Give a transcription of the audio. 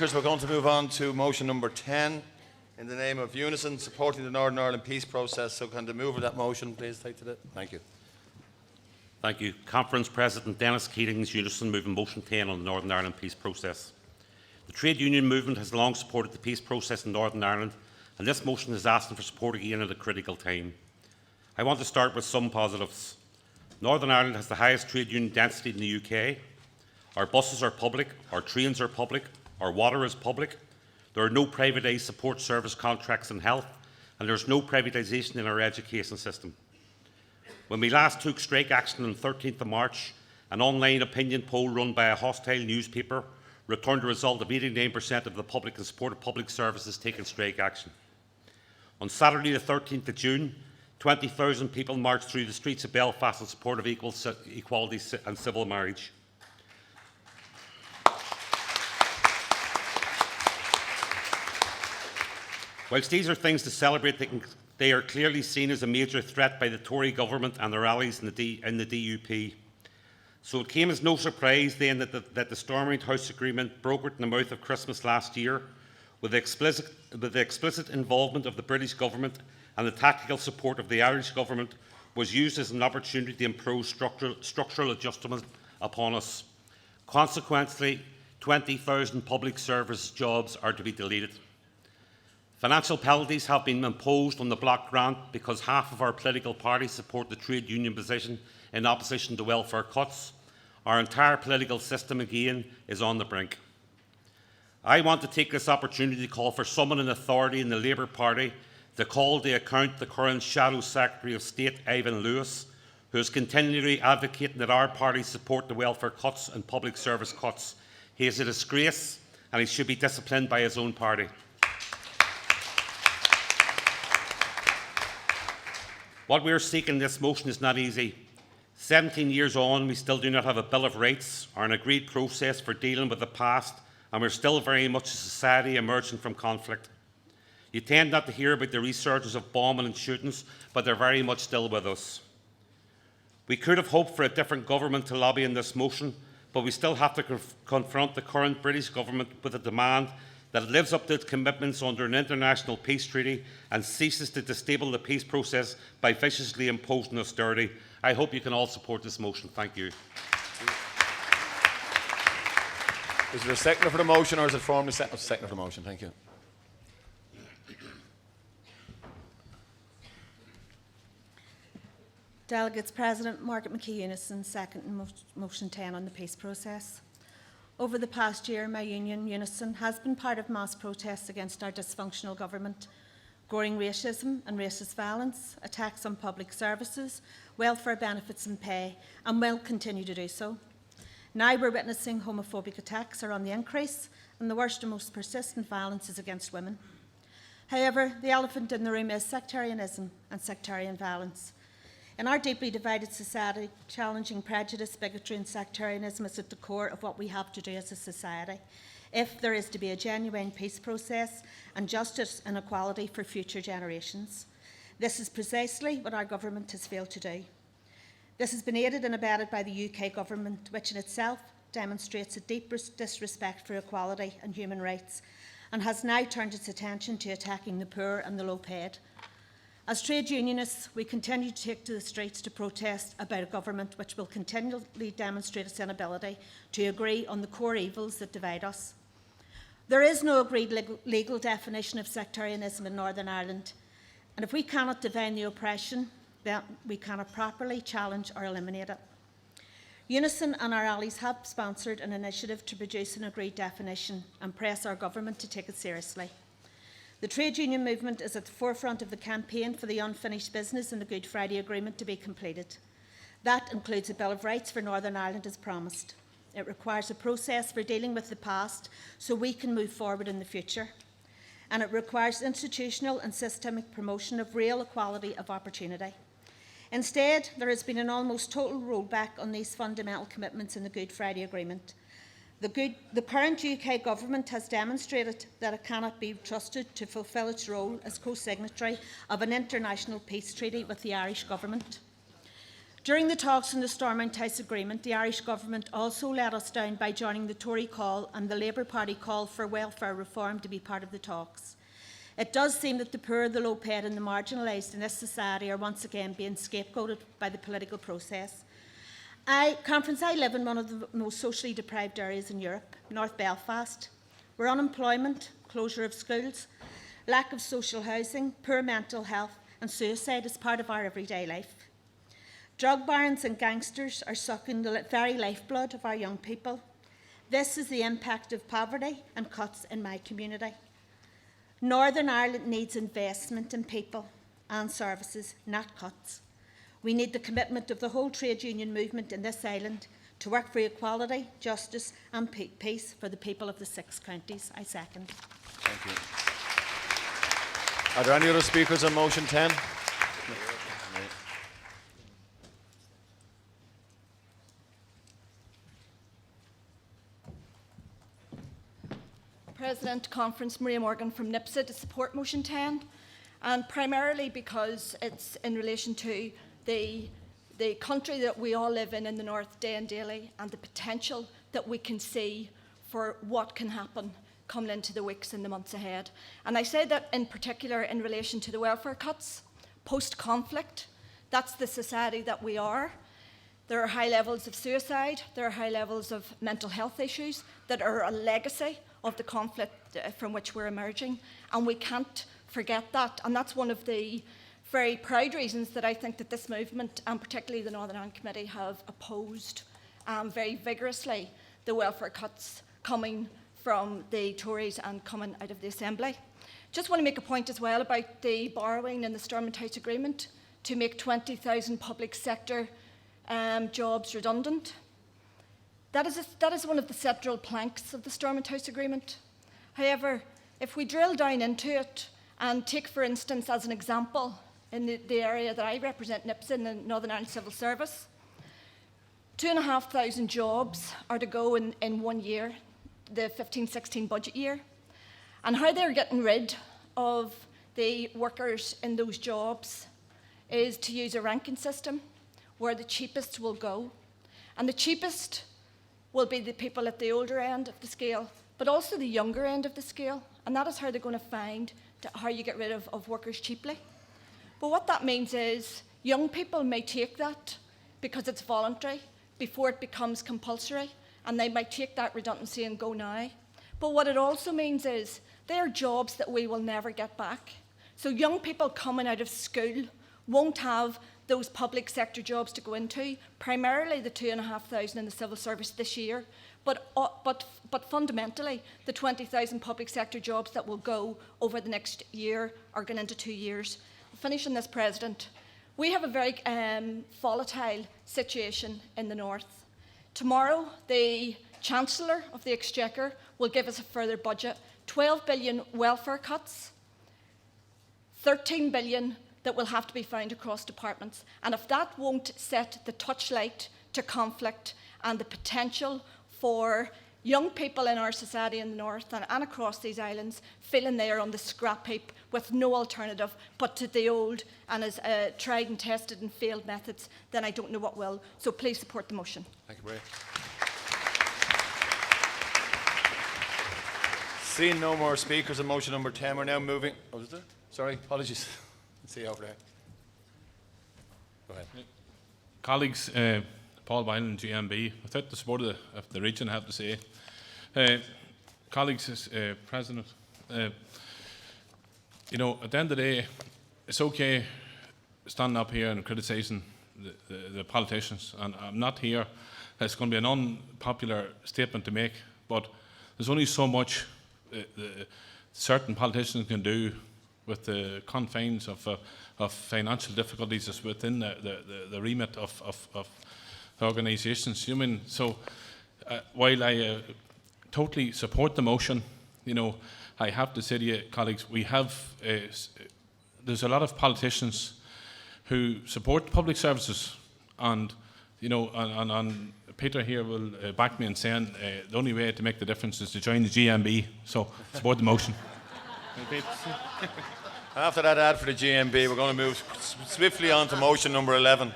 We're going to move on to motion number 10 in the name of Unison, supporting the Northern Ireland peace process. So can the mover of that motion please take to it? Thank you. Thank you. Conference President Dennis Keating's Unison moving motion 10 on the Northern Ireland peace process. The trade union movement has long supported the peace process in Northern Ireland, and this motion is asking for support again at a critical time. I want to start with some positives. Northern Ireland has the highest trade union density in the UK. Our buses are public, our trains are public, our water is public. There are no privatised support service contracts in health, and there is no privatisation in our education system. When we last took strike action on the 13th of March, an online opinion poll run by a hostile newspaper returned a result of 89% of the public in support of public services taking strike action. On Saturday the 13th of June, 20,000 people marched through the streets of Belfast in support of equality and civil marriage. Whilst these are things to celebrate, they are clearly seen as a major threat by the Tory government and their allies in the DUP. So it came as no surprise then that the Stormont House Agreement, brokered in the mouth of Christmas last year, with the explicit involvement of the British government and the tactical support of the Irish government, was used as an opportunity to impose structural adjustment upon us. Consequently, 20,000 public service jobs are to be deleted. Financial penalties have been imposed on the block grant because half of our political parties support the trade union position in opposition to welfare cuts. Our entire political system, again, is on the brink. I want to take this opportunity to call for someone in authority in the Labour Party to call to account the current Shadow Secretary of State, Ivan Lewis, who is continually advocating that our party support the welfare cuts and public service cuts. He is a disgrace and he should be disciplined by his own party. What we are seeking in this motion is not easy. 17 years on, we still do not have a Bill of Rights or an agreed process for dealing with the past, and we're still very much a society emerging from conflict. You tend not to hear about the resurgence of bombing and shootings, but they're very much still with us. We could have hoped for a different government to lobby in this motion, but we still have to confront the current British government with a demand that it lives up to its commitments under an international peace treaty and ceases to destabilise the peace process by viciously imposing austerity. I hope you can all support this motion. Thank you. Is there a seconder for the motion, or is it formally seconded? Seconder for the motion. Thank you. Delegates President Margaret McKee Unison, second motion 10 on the peace process. Over the past year, my union, Unison, has been part of mass protests against our dysfunctional government, growing racism and racist violence, attacks on public services, welfare benefits and pay, and will continue to do so. Now we're witnessing homophobic attacks are on the increase, and the worst and most persistent violence is against women. However, the elephant in the room is sectarianism and sectarian violence. In our deeply divided society, challenging prejudice, bigotry and sectarianism is at the core of what we have to do as a society if there is to be a genuine peace process and justice and equality for future generations. This is precisely what our government has failed to do. This has been aided and abetted by the UK government, which in itself demonstrates a deep disrespect for equality and human rights, and has now turned its attention to attacking the poor and the low-paid. As trade unionists, we continue to take to the streets to protest about a government which will continually demonstrate its inability to agree on the core evils that divide us. There is no agreed legal definition of sectarianism in Northern Ireland, and if we cannot define the oppression, then we cannot properly challenge or eliminate it. Unison and our allies have sponsored an initiative to produce an agreed definition and press our government to take it seriously. The trade union movement is at the forefront of the campaign for the unfinished business in the Good Friday Agreement to be completed. That includes a Bill of Rights for Northern Ireland as promised. It requires a process for dealing with the past so we can move forward in the future. And it requires institutional and systemic promotion of real equality of opportunity. Instead, there has been an almost total rollback on these fundamental commitments in the Good Friday Agreement. The current UK government has demonstrated that it cannot be trusted to fulfil its role as co-signatory of an international peace treaty with the Irish government. During the talks on the Stormont House Agreement, the Irish Government also let us down by joining the Tory call and the Labour Party call for welfare reform to be part of the talks. It does seem that the poor, the low paid and the marginalised in this society are once again being scapegoated by the political process. I live in one of the most socially deprived areas in Europe, North Belfast, where unemployment, closure of schools, lack of social housing, poor mental health and suicide is part of our everyday life. Drug barons and gangsters are sucking the very lifeblood of our young people. This is the impact of poverty and cuts in my community. Northern Ireland needs investment in people and services, not cuts. We need the commitment of the whole trade union movement in this island to work for equality, justice and peace for the people of the 6 counties. I second. Thank you. Are there any other speakers on motion 10? President Conference, Maria Morgan from NIPSA to support motion 10, and primarily because it's in relation to the country that we all live in the north day and daily, and the potential that we can see for what can happen coming into the weeks and the months ahead. And I say that in particular in relation to the welfare cuts, post-conflict. That's the society that we are. There are high levels of suicide, there are high levels of mental health issues that are a legacy of the conflict from which we're emerging, and we can't forget that. And that's one of the very proud reasons that I think that this movement, and particularly the Northern Ireland Committee, have opposed very vigorously the welfare cuts coming from the Tories and coming out of the Assembly. Just want to make a point as well about the borrowing in the Stormont House Agreement to make 20,000 public sector jobs redundant. That is one of the central planks of the Stormont House Agreement. However, if we drill down into it and take, for instance, as an example, in the area that I represent, NIPSA, in the Northern Ireland Civil Service, 2,500 jobs are to go in 1 year, the 15-16 budget year. And how they're getting rid of the workers in those jobs is to use a ranking system where the cheapest will go. And the cheapest will be the people at the older end of the scale, but also the younger end of the scale. And that is how they're going to find how you get rid of workers cheaply. But what that means is young people may take that because it's voluntary before it becomes compulsory, and they might take that redundancy and go now. But what it also means is they are jobs that we will never get back. So young people coming out of school won't have those public sector jobs to go into, primarily the 2,500 in the civil service this year, but fundamentally the 20,000 public sector jobs that will go over the next year are going into 2 years. I'll finish on this, President. We have a very volatile situation in the north. Tomorrow, the Chancellor of the Exchequer will give us a further budget, 12 billion welfare cuts, 13 billion that will have to be found across departments. And if that won't set the touchlight to conflict and the potential for young people in our society in the north and across these islands feeling they are on the scrap heap with no alternative but to the old and as tried and tested and failed methods, then I don't know what will. So please support the motion. Thank you, Maria. Seeing no more speakers on motion number 10, we're now moving. Oh, is there? Sorry, apologies. See you over there. Go ahead. Colleagues, Paul Bylan, GMB, without the support of the region, I have to say. Colleagues, President, you know, at the end of the day, it's okay standing up here and criticising the politicians, and I'm not here. It's going to be an unpopular statement to make, but there's only so much certain politicians can do with the confines of financial difficulties is within the remit of the organisations. You mean, so while I totally support the motion, you know, I have to say to you, colleagues, we have there's a lot of politicians who support public services, and you know, and Peter here will back me in saying the only way to make the difference is to join the GMB. So support the motion. After that ad for the GMB, we're going to move swiftly on to motion number 11.